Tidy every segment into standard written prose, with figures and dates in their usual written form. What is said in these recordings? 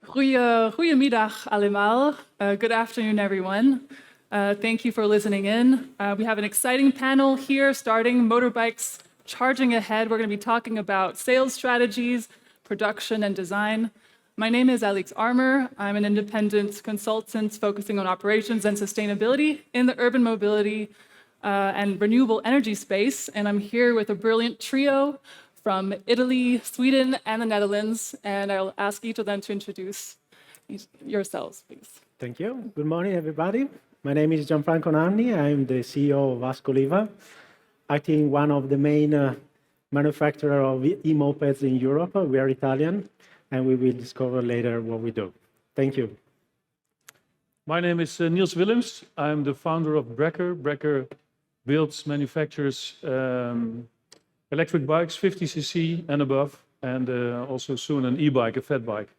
Goedemiddag allemaal. Good afternoon, everyone. Thank you for listening in. We have an exciting panel here starting Motorbikes Charging Ahead. We're going to be talking about sales strategies, production, and design. My name is Alex Armour. I'm an independent consultant focusing on operations and sustainability in the urban mobility and renewable energy space. And I'm here with a brilliant trio from Italy, Sweden, and the Netherlands. And I'll ask each of them to introduce yourselves, please. Thank you. Good morning, everybody. My name is Gianfranco Nanni. I'm the CEO of Ascoliva. I think one of the main manufacturers of e-mopeds in Europe. We are Italian, and we will discover later what we do. Thank you. My name is Niels Willems. I'm the founder of Brekker. Brekker builds, manufactures electric bikes, 50cc and above, and also soon an e-bike, a fat bike.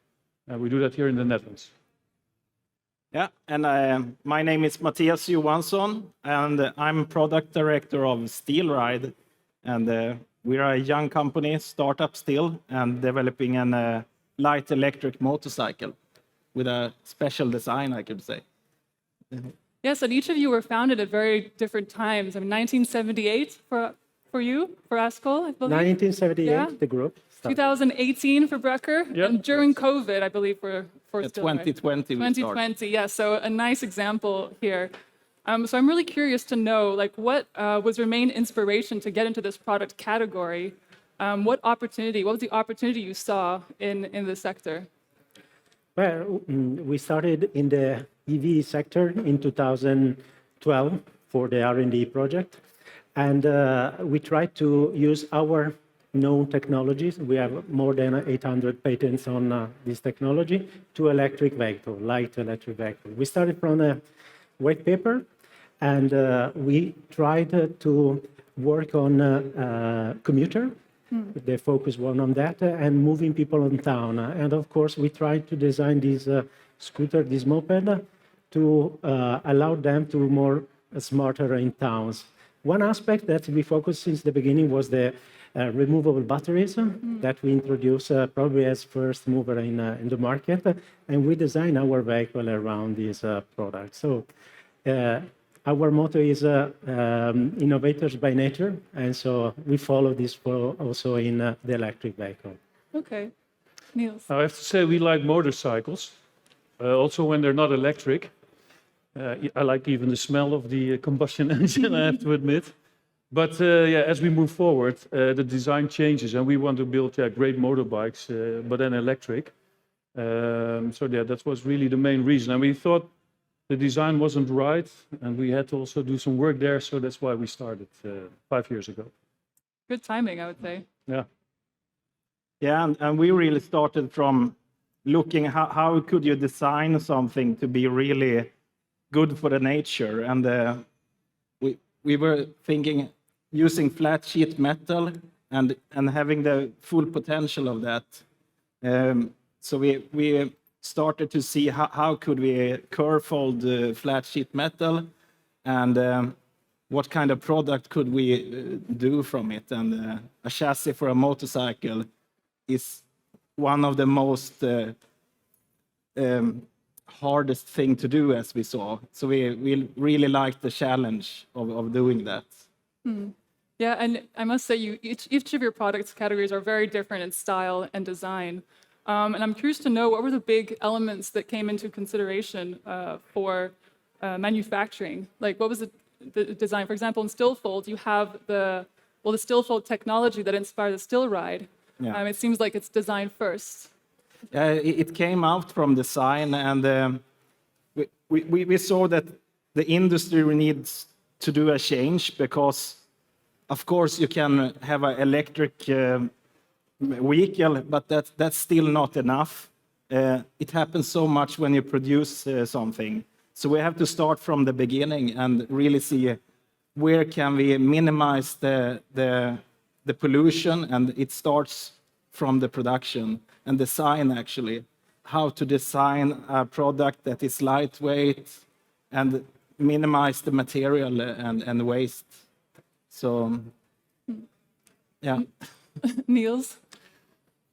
We do that here in the Netherlands. Yeah, and my name is Mattias Johansson, and I'm product director of Steelride. And we are a young company, startup still, and developing a light electric motorcycle with a special design, I could say. Yes, and each of you were founded at very different times. I mean, 1978 for you, for Ascol, I believe. 1978, Yeah. the group started. 2018 for Brekker, Yep. and during COVID, I believe, for still, 2020 we started. 2020, yeah. So a nice example here. So I'm really curious to know, like, what was your main inspiration to get into this product category? What was the opportunity you saw in this sector? Well, we started in the EV sector in 2012 for the R&D project. And we tried to use our known technologies. We have more than 800 patents on this technology to electric vehicle, light electric vehicle. We started from a white paper, and we tried to work on commuter. The focus was on that, and moving people on town. And of course, we tried to design this scooter, this moped, to allow them to be more smarter in towns. One aspect that we focused since the beginning was the removable batteries that we introduced probably as first mover in the market, and we designed our vehicle around this product. So our motto is innovators by nature, and so we follow this also in the electric vehicle. Okay, Niels. I have to say we like motorcycles, also when they're not electric. I like even the smell of the combustion engine, I have to admit. But yeah, as we move forward, the design changes, and we want to build great motorbikes, but then electric. So yeah, that was really the main reason. And we thought the design wasn't right, and we had to also do some work there. So that's why we started 5 years ago. Good timing, I would say. Yeah. Yeah, and we really started from looking how could you design something to be really good for the nature. And we were thinking using flat sheet metal and having the full potential of that. So we started to see how could we curve fold flat sheet metal, and what kind of product could we do from it. And a chassis for a motorcycle is one of the most hardest thing to do, as we saw. So we really liked the challenge of doing that. Yeah, and I must say, each of your products categories are very different in style and design. And I'm curious to know, what were the big elements that came into consideration for manufacturing? Like, what was the design? For example, in Stillfold, you have the Stillfold technology that inspired the Steelride. Yeah. It seems like it's designed first. It came out from design, and we saw that the industry needs to do a change, because of course you can have an electric vehicle, but that's still not enough. It happens so much when you produce something. So we have to start from the beginning and really see where can we minimize the pollution, and it starts from the production and design, actually. How to design a product that is lightweight and minimize the material and waste. So, yeah. Niels?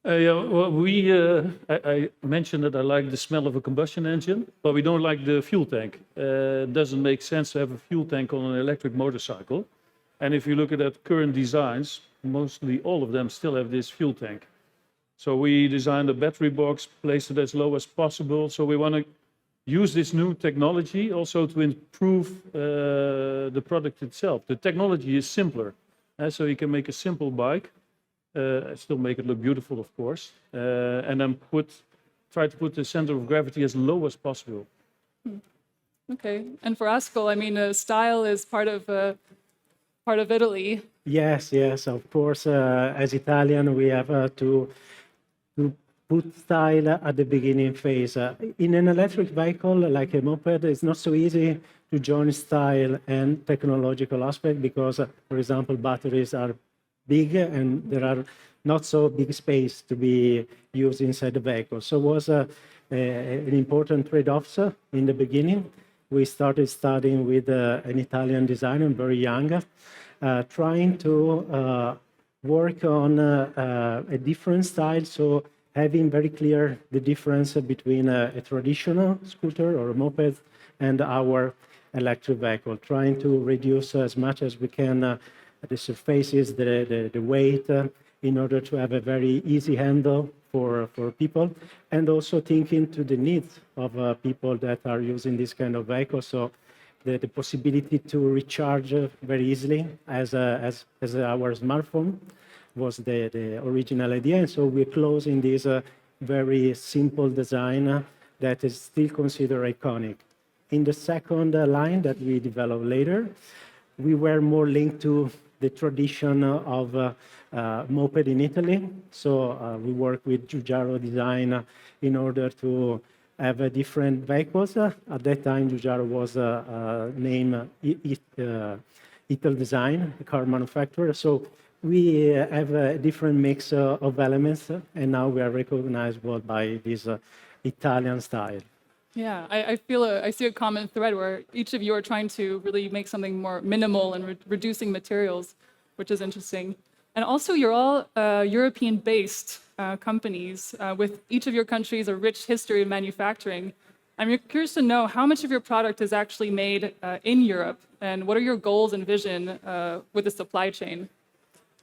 Yeah, well, I mentioned that I like the smell of a combustion engine, but we don't like the fuel tank. It doesn't make sense to have a fuel tank on an electric motorcycle. And if you look at current designs, mostly all of them still have this fuel tank. So we designed a battery box, placed it as low as possible. So we want to use this new technology also to improve the product itself. The technology is simpler, so you can make a simple bike, still make it look beautiful, of course, and then try to put the center of gravity as low as possible. Okay, and for Askell, I mean, style is part of Italy. Yes, yes, of course. As Italian, we have to put style at the beginning phase. In an electric vehicle, like a moped, it's not so easy to join style and technological aspect because, for example, batteries are big and there are not so big space to be used inside the vehicle. So it was an important trade-off in the beginning. We started studying with an Italian designer, very young, trying to work on a different style. So having very clear the difference between a traditional scooter or a moped and our electric vehicle, trying to reduce as much as we can the surfaces, the weight, in order to have a very easy handle for people, and also thinking to the needs of people that are using this kind of vehicle. So the possibility to recharge very easily as our smartphone was the original idea. And so we're closing this very simple design that is still considered iconic. In the second line that we developed later, we were more linked to the tradition of moped in Italy. So we work with Giugiaro Design in order to have different vehicles. At that time, Giugiaro was named Ital Design, a car manufacturer. So we have a different mix of elements, and now we are recognizable by this Italian style. Yeah, I feel I see a common thread where each of you are trying to really make something more minimal and reducing materials, which is interesting. And also, you're all European-based companies with each of your countries a rich history of manufacturing. I'm curious to know how much of your product is actually made in Europe, and what are your goals and vision with the supply chain?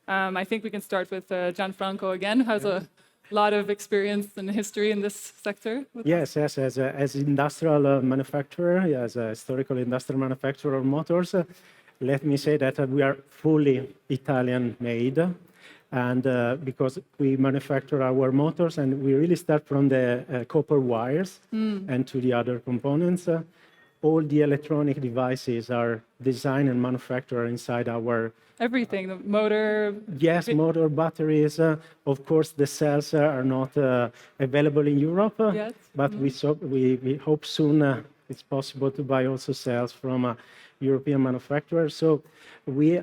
I think we can start with Gianfranco again, who has a lot of experience and history in this sector. Yes, yes, as industrial manufacturer, as a historical industrial manufacturer of motors, let me say that we are fully Italian-made, and because we manufacture our motors, and we really start from the copper wires and to the other components. All the electronic devices are designed and manufactured inside our everything, the motor. Yes, motor, batteries. Of course, the cells are not available in Europe, Yes. but we hope soon it's possible to buy also cells from a European manufacturer. So we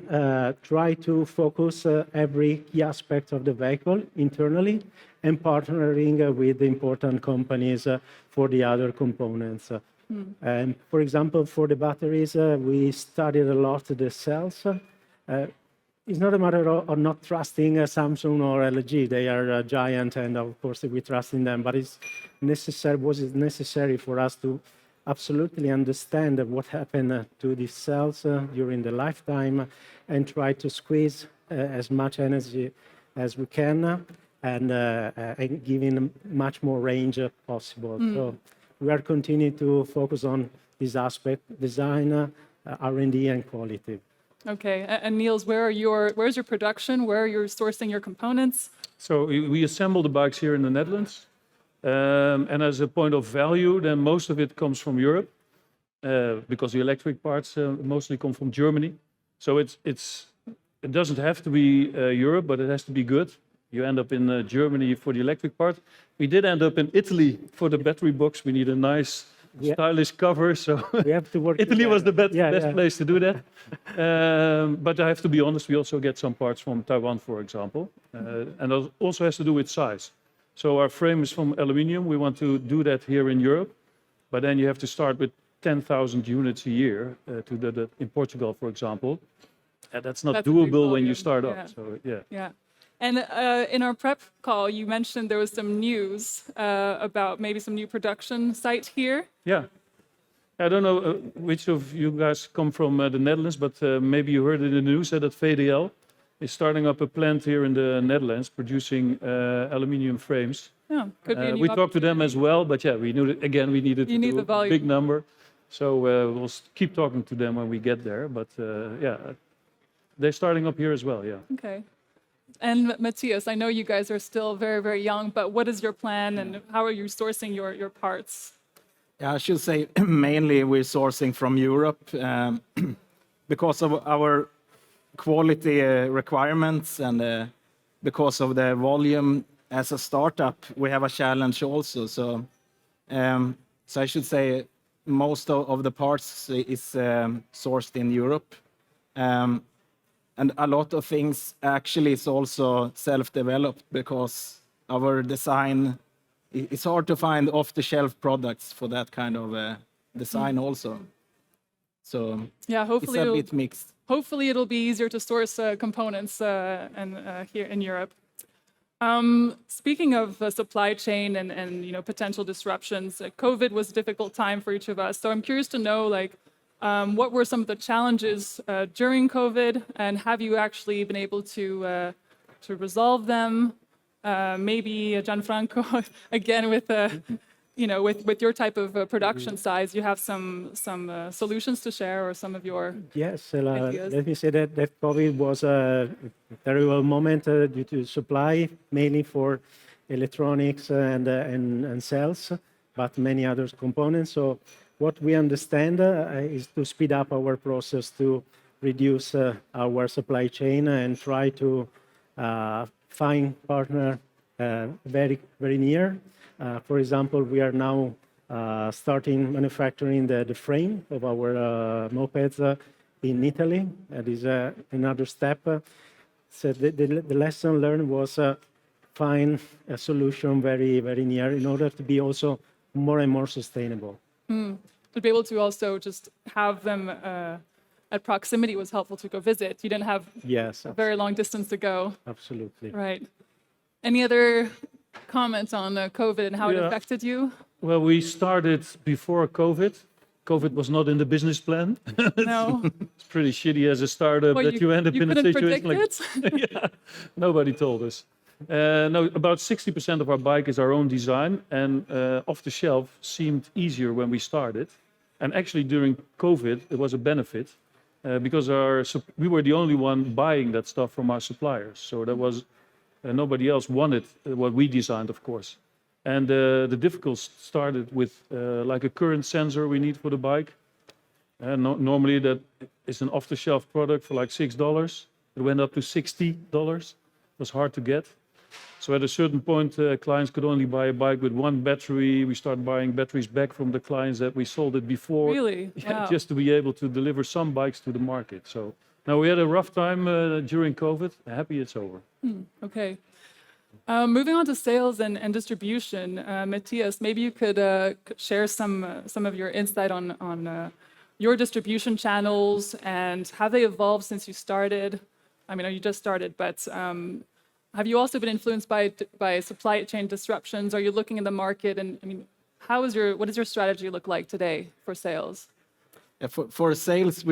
try to focus every key aspect of the vehicle internally and partnering with important companies for the other components. And for example, for the batteries, we studied a lot the cells. It's not a matter of not trusting Samsung or LG. They are giant, and of course we trust in them. But it's necessary. Was it necessary for us to absolutely understand what happened to these cells during the lifetime, and try to squeeze as much energy as we can, and giving much more range possible. So we are continuing to focus on this aspect: design, R&D, and quality. Okay, and Niels, where's your production? Where are you sourcing your components? So we assemble the bikes here in the Netherlands. And as a point of value, then most of it comes from Europe, because the electric parts mostly come from Germany. So it doesn't have to be Europe, but it has to be good. You end up in Germany for the electric part. We did end up in Italy for the battery box. We need a nice, stylish cover. So We have to work. Italy was the best Yeah. place to do that. But I have to be honest, we also get some parts from Taiwan, for example. And that also has to do with size. So our frame is from aluminium. We want to do that here in Europe. But then you have to start with 10,000 units a year to do that in Portugal, for example. And that's not That's a big doable when volume, you start yeah. up. So yeah. Yeah. And in our prep call, you mentioned there was some news about maybe some new production site here. Yeah. I don't know which of you guys come from the Netherlands, but maybe you heard in the news that VDL is starting up a plant here in the Netherlands producing aluminium frames. Yeah, could be a new We talked to them as well, but yeah, we knew that, again, we needed You to need do the a volume. big number. So we'll keep talking to them when we get there. But yeah, they're starting up here as well, yeah. Okay. And Matthias, I know you guys are still very, very young, but what is your plan and how are you sourcing your parts? Yeah, I should say mainly we're sourcing from Europe because of our quality requirements and because of the volume as a startup, we have a challenge also. So I should say most of the parts is sourced in Europe. And a lot of things actually is also self-developed because our design, it's hard to find off-the-shelf products for that kind of design also. So Yeah, it's a bit mixed. hopefully it'll be easier to source components here in Europe. Speaking of supply chain and potential disruptions, COVID was a difficult time for each of us. So I'm curious to know, like, what were some of the challenges during COVID, and have you actually been able to resolve them? Maybe Gianfranco, again with your type of production size, you have some solutions to share or some of your Yes, ideas? let me say that COVID was a terrible moment due to supply, mainly for electronics and cells, but many other components. So what we understand is to speed up our process to reduce our supply chain and try to find partner very, very near. For example, we are now starting manufacturing the frame of our mopeds in Italy. That is another step. So the lesson learned was find a solution very, very near in order to be also more and more sustainable. To be able to also just have them at proximity was helpful to go visit. You didn't have Yes, a very long distance to go. absolutely. Right. Any other comments on COVID and how it Yeah. affected you? Well, we started before COVID. COVID was not in the business plan. No. It's pretty shitty as a startup Well, that you end up in a couldn't situation predict like it? yeah, nobody told us. No, about 60% of our bike is our own design, and off the shelf seemed easier when we started. And actually, during COVID, it was a benefit because we were the only one buying that stuff from our suppliers. So there was nobody else wanted what we designed, of course. And the difficulties started with like a current sensor we need for the bike. Normally, that is an off-the-shelf product for like $6. It went up to $60. It was hard to get. So at a certain point, clients could only buy a bike with one battery. We started buying batteries back from the clients that we sold it before. Really? Yeah, Wow. just to be able to deliver some bikes to the market. So now we had a rough time during COVID. Happy it's over. Okay. Moving on to sales and distribution, Matthias, maybe you could share some of your insight on your distribution channels and how they evolved since you started. I mean, you just started, but have you also been influenced by supply chain disruptions? Are you looking in the market? And I mean, what does your strategy look like today for sales? Yeah, for sales,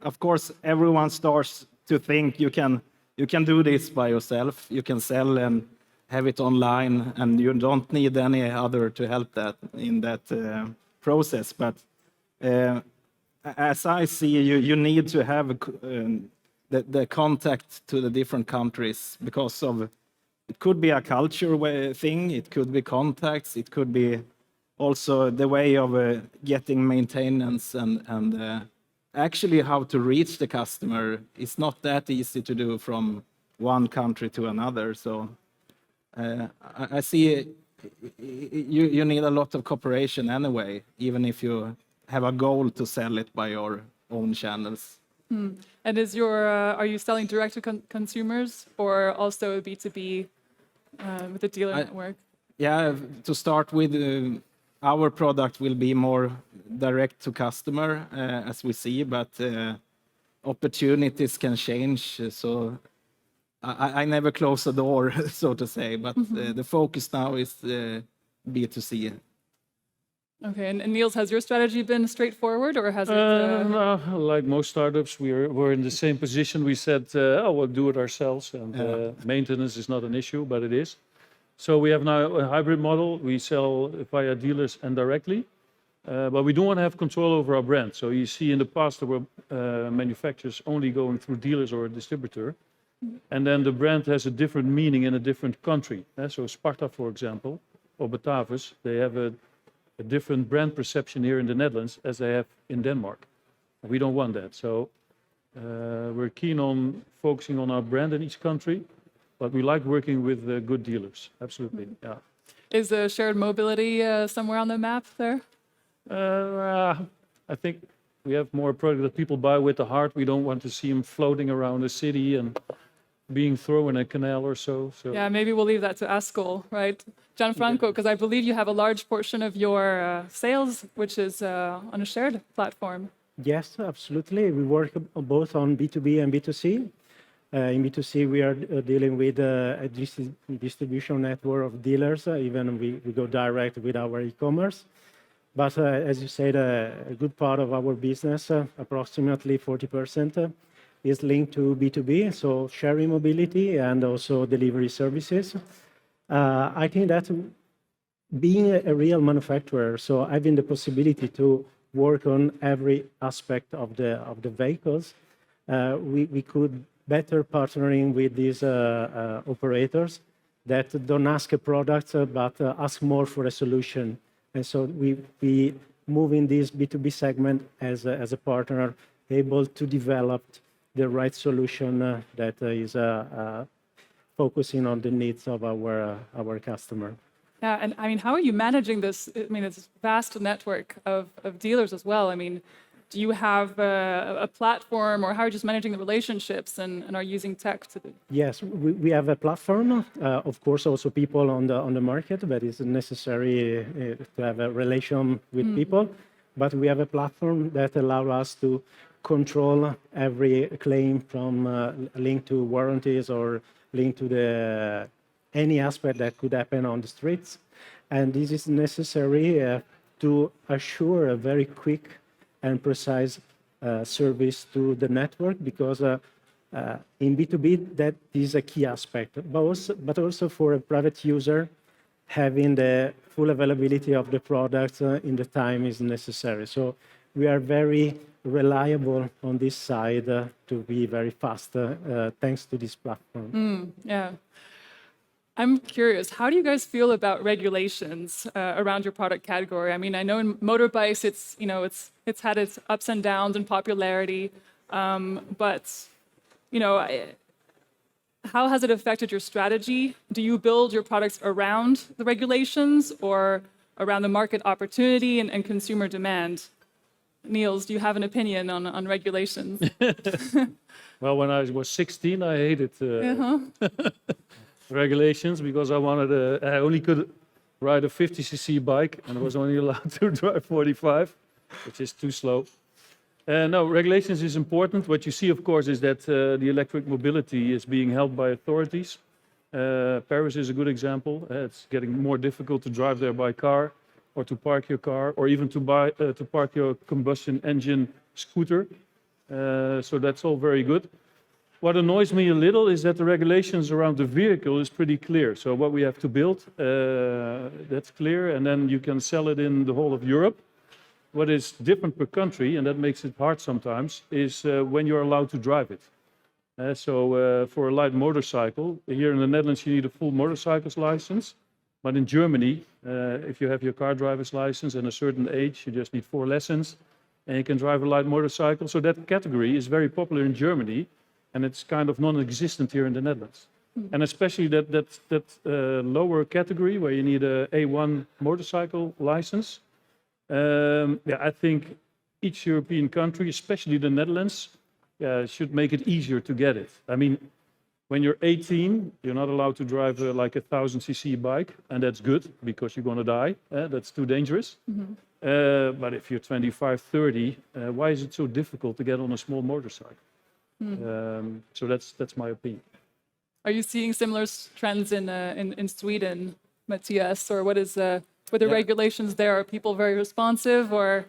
of course everyone starts to think you can do this by yourself. You can sell and have it online, and you don't need any other to help that in that process. But as I see, you need to have the contact to the different countries because of it could be a culture thing, it could be contacts, it could be also the way of getting maintenance and actually how to reach the customer. It's not that easy to do from one country to another. So I see you need a lot of cooperation anyway, even if you have a goal to sell it by your own channels. And are you selling direct to consumers or also B2B with the dealer network? Yeah, to start with, our product will be more direct to customer, as we see, but opportunities can change. So I never close the door, so to say, but the focus now is B2C. Okay, and Niels, has your strategy been straightforward, or has it? No, like most startups, we're in the same position. We said, oh, we'll do it ourselves, and maintenance is not an issue, but it is. So we have now a hybrid model. We sell via dealers and directly, but we don't want to have control over our brand. So you see in the past there were manufacturers only going through dealers or a distributor, and then the brand has a different meaning in a different country. So Sparta, for example, or Batavus, they have a different brand perception here in the Netherlands as they have in Denmark. We don't want that. So we're keen on focusing on our brand in each country, but we like working with good dealers. Absolutely, yeah. Is shared mobility somewhere on the map there? I think we have more product that people buy with the heart. We don't want to see them floating around the city and being thrown in a canal or so. Yeah, maybe we'll leave that to Askell, right? Gianfranco, because I believe you have a large portion of your sales, which is on a shared platform. Yes, absolutely. We work both on B2B and B2C. In B2C, we are dealing with a distribution network of dealers. Even we go direct with our e-commerce. But as you said, a good part of our business, approximately 40%, is linked to B2B, so sharing mobility and also delivery services. I think that being a real manufacturer, so having the possibility to work on every aspect of the vehicles, we could better partnering with these operators that don't ask a product, but ask more for a solution. And so we move in this B2B segment as a partner, able to develop the right solution that is focusing on the needs of our customer. Yeah, and I mean, how are you managing this? I mean, it's a vast network of dealers as well. I mean, do you have a platform, or how are you just managing the relationships and are using tech to do? Yes, we have a platform. Of course, also people on the market, but it's necessary to have a relation with people. But we have a platform that allows us to control every claim from linked to warranties or linked to any aspect that could happen on the streets. And this is necessary to assure a very quick and precise service to the network, because in B2B, that is a key aspect, but also for a private user, having the full availability of the product in the time is necessary. So we are very reliable on this side to be very fast, thanks to this platform. Yeah. I'm curious, how do you guys feel about regulations around your product category? I mean, I know in motorbikes, it's had its ups and downs in popularity, but how has it affected your strategy? Do you build your products around the regulations or around the market opportunity and consumer demand? Niels, do you have an opinion on regulations? Well, when I was 16, I hated regulations because I only could ride a 50cc bike and I was only allowed to drive 45, which is too slow. No, regulations is important. What you see, of course, is that the electric mobility is being held by authorities. Paris is a good example. It's getting more difficult to drive there by car or to park your car or even to park your combustion engine scooter. So that's all very good. What annoys me a little is that the regulations around the vehicle is pretty clear. So what we have to build, that's clear, and then you can sell it in the whole of Europe. What is different per country, and that makes it hard sometimes, is when you're allowed to drive it. So for a light motorcycle, here in the Netherlands you need a full motorcycle's license. But in Germany, if you have your car driver's license and a certain age, you just need 4 lessons and you can drive a light motorcycle. So that category is very popular in Germany. And it's kind of non-existent here in the Netherlands. And especially that lower category where you need a A1 motorcycle license. I think each European country, especially the Netherlands, should make it easier to get it. I mean, when you're 18, you're not allowed to drive like a 1000cc bike, and that's good because you're going to die. That's too dangerous. But if you're 25, 30, why is it so difficult to get on a small motorcycle? So that's my opinion. Are you seeing similar trends in Sweden, Matthias, or what is with the regulations there? Are people very responsive or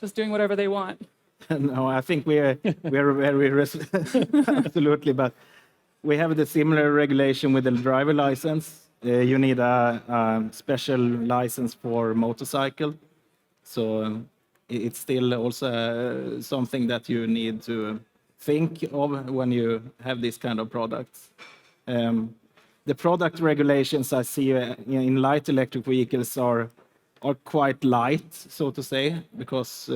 just doing whatever they want? No, I think we are very absolutely, but we have the similar regulation with the driver license. You need a special license for motorcycle, so it's still also something that you need to think of when you have this kind of products. The product regulations I see in light electric vehicles are quite light, so to say, because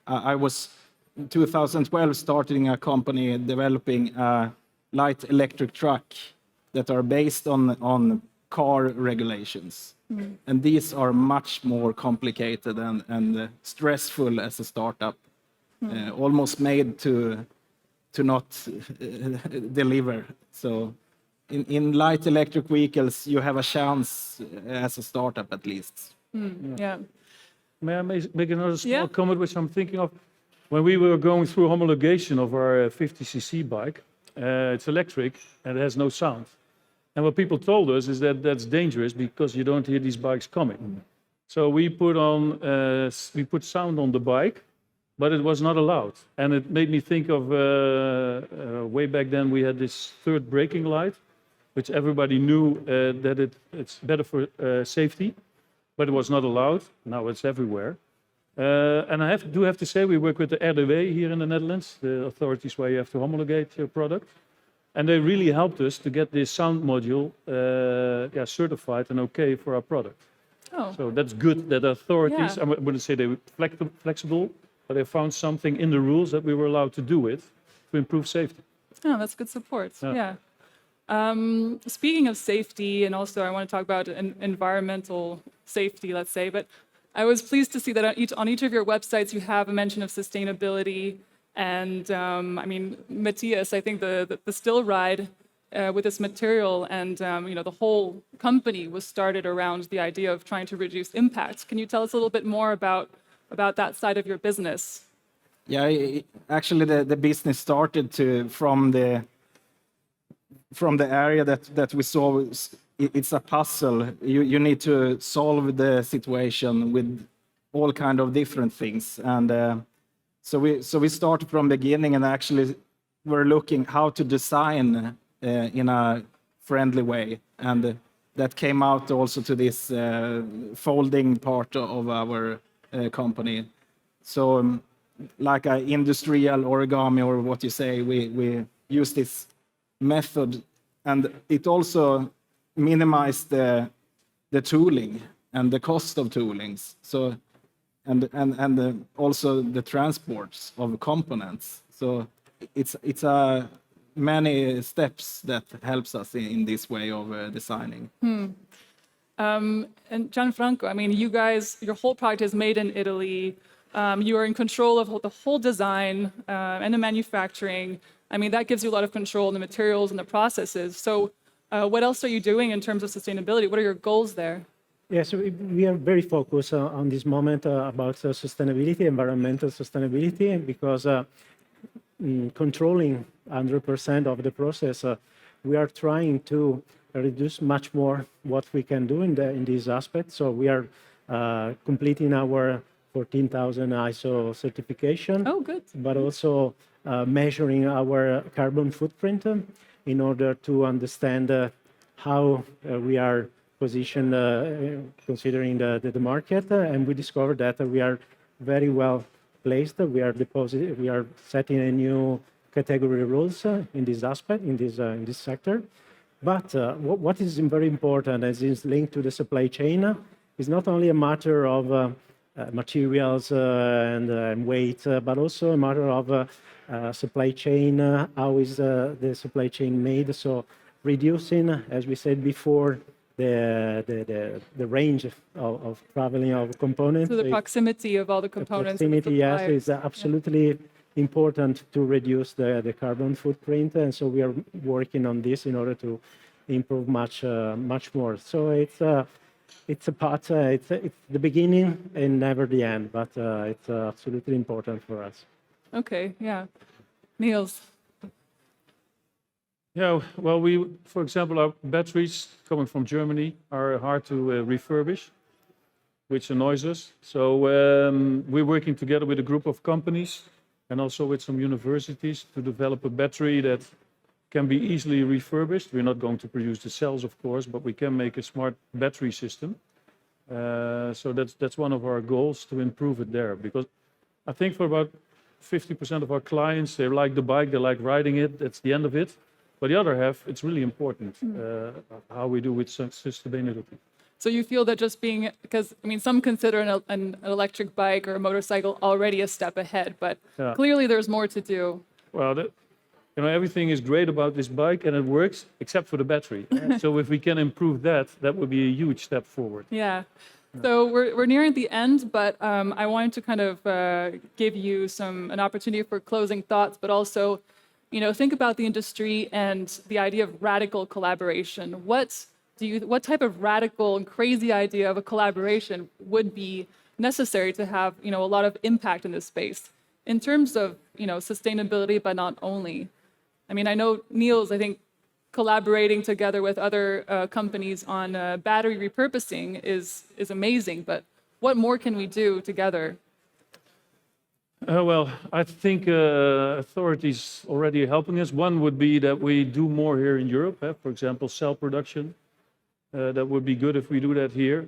I was in 2012 starting a company developing a light electric truck that are based on car regulations. And these are much more complicated and stressful as a startup, almost made to not deliver. So in light electric vehicles, you have a chance as a startup at least. Yeah. May I make another small Yeah. comment, which I'm thinking of? When we were going through homologation of our 50cc bike, it's electric and it has no sound. And what people told us is that that's dangerous because you don't hear these bikes coming. So we put sound on the bike, but it was not allowed. And it made me think of way back then we had this third braking light, which everybody knew that it's better for safety, but it was not allowed. Now it's everywhere. And I do have to say, we work with the RDW here in the Netherlands, the authorities where you have to homologate your product. And they really helped us to get this sound module certified and okay for our product. Oh. So that's good that authorities, Yeah. I wouldn't say they were flexible, but they found something in the rules that we were allowed to do it to improve safety. Oh, that's good support. Yeah. Yeah. Speaking of safety, and also I want to talk about environmental safety, let's say, but I was pleased to see that on each of your websites you have a mention of sustainability. And I mean, Matthias, I think the still ride with this material and the whole company was started around the idea of trying to reduce impact. Can you tell us a little bit more about that side of your business? Yeah, actually the business started from the area that we saw. It's a puzzle. You need to solve the situation with all kind of different things. And so we started from the beginning and actually were looking how to design in a friendly way. And that came out also to this folding part of our company. So like an industrial origami or what you say, we use this method, and it also minimized the tooling and the cost of toolings. So and also the transports of components. So it's many steps that helps us in this way of designing. And Gianfranco, I mean, you guys, your whole product is made in Italy. You are in control of the whole design and the manufacturing. I mean, that gives you a lot of control in the materials and the processes. So what else are you doing in terms of sustainability? What are your goals there? Yes, we are very focused on this moment about sustainability, environmental sustainability, because controlling 100% of the process, we are trying to reduce much more what we can do in this aspect. So we are completing our 14,000 ISO certification. Oh, good. But also measuring our carbon footprint in order to understand how we are positioned considering the market. And we discovered that we are very well placed. We are setting a new category rules in this aspect, in this sector. But what is very important, as is linked to the supply chain, is not only a matter of materials and weight, but also a matter of supply chain. How is the supply chain made? So reducing, as we said before, the range of traveling of components. So the proximity of all the components. The proximity, yes, is absolutely important to reduce the carbon footprint, and so we are working on this in order to improve much more. So it's a part. It's the beginning and never the end, but it's absolutely important for us. Okay, yeah. Niels. Yeah, well, for example, our batteries coming from Germany are hard to refurbish, which annoys us. So we're working together with a group of companies and also with some universities to develop a battery that can be easily refurbished. We're not going to produce the cells, of course, but we can make a smart battery system. So that's one of our goals, to improve it there. Because I think for about 50% of our clients, they like the bike, they like riding it, that's the end of it. But the other half, it's really important how we do with sustainability. So you feel that just being, because I mean, some consider an electric bike or a motorcycle already a step ahead, but clearly there's more to do. Well, everything is great about this bike and it works except for the battery. So if we can improve that, that would be a huge step forward. Yeah. So we're nearing the end, but I wanted to kind of give you an opportunity for closing thoughts, but also, think about the industry and the idea of radical collaboration. What type of radical and crazy idea of a collaboration would be necessary to have, a lot of impact in this space in terms of, sustainability, but not only. I mean, I know Niels, I think collaborating together with other companies on battery repurposing is amazing, but what more can we do together? Well, I think authorities already helping us. One would be that we do more here in Europe, for example, cell production. That would be good if we do that here.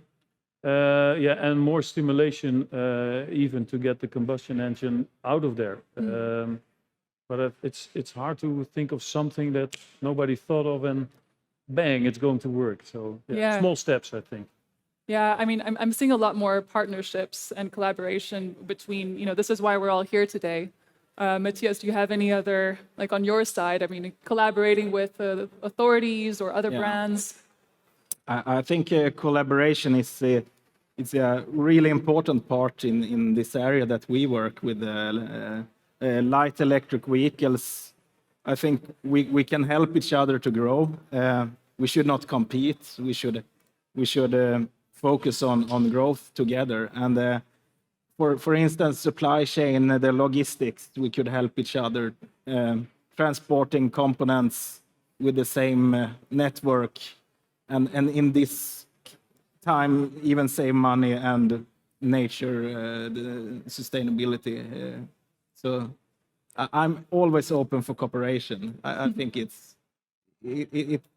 And more stimulation even to get the combustion engine out of there. But it's hard to think of something that nobody thought of and bang, it's going to work. So small steps, I think. Yeah, I mean, I'm seeing a lot more partnerships and collaboration between, this is why we're all here today. Matthias, do you have any other, like on your side, I mean, collaborating with authorities or other brands? I think collaboration is a really important part in this area that we work with. Light electric vehicles, I think we can help each other to grow. We should not compete. We should focus on growth together. And for instance, supply chain, the logistics, we could help each other transporting components with the same network, and in this time even save money and nature, the sustainability. So I'm always open for cooperation. I think it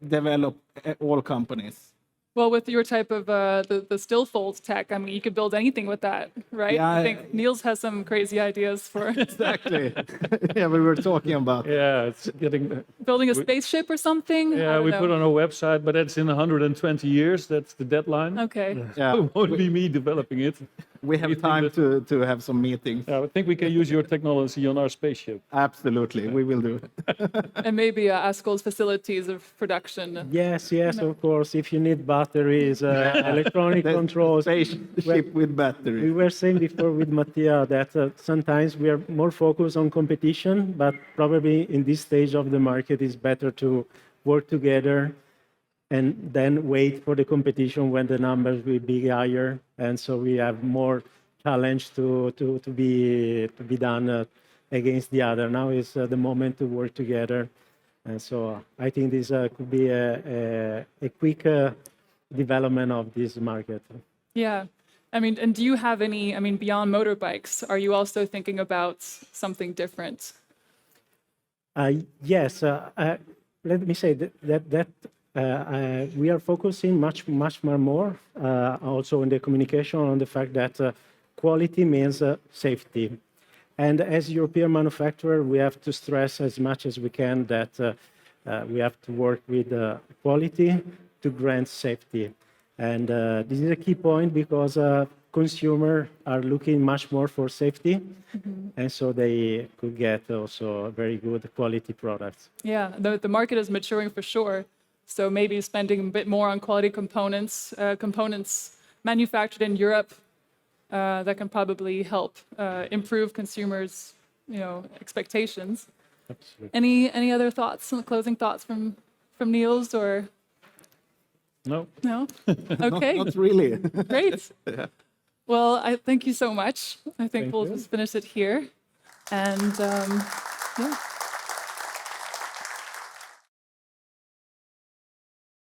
develops all companies. Well, with your type of the still fold tech, I mean, you could build anything with that, right? Yeah, I think Niels has some crazy ideas for Exactly. Yeah, we were talking about. Yeah, it's getting... building a spaceship or something. Yeah, we put on our website, but that's in 120 years. That's the deadline. Okay. Yeah, It won't be me developing it. we have time to have some meetings. I think we can use your technology on our spaceship. Absolutely, we will do. And maybe Askold's facilities of production. Yes, of course. If you need batteries, electronic controls. Spaceship with battery. We were saying before with Mattia that sometimes we are more focused on competition, but probably in this stage of the market it's better to work together and then wait for the competition when the numbers will be higher, and so we have more challenge to be done against the other. Now is the moment to work together, and so I think this could be a quick development of this market. Yeah. I mean, and do you have any, I mean, beyond motorbikes, are you also thinking about something different? Yes. Let me say that we are focusing much more also in the communication on the fact that quality means safety. And as European manufacturer, we have to stress as much as we can that we have to work with quality to grant safety. And this is a key point because consumers are looking much more for safety, and so they could get also very good quality products. Yeah, the market is maturing for sure. So maybe spending a bit more on quality components, components manufactured in Europe, that can probably help improve consumers' expectations. Absolutely. Any other thoughts, closing thoughts from Niels or? No. No? Okay. Not really. Great. Yeah. Well, I thank you so much. I think Thank we'll you. just finish it here. And yeah.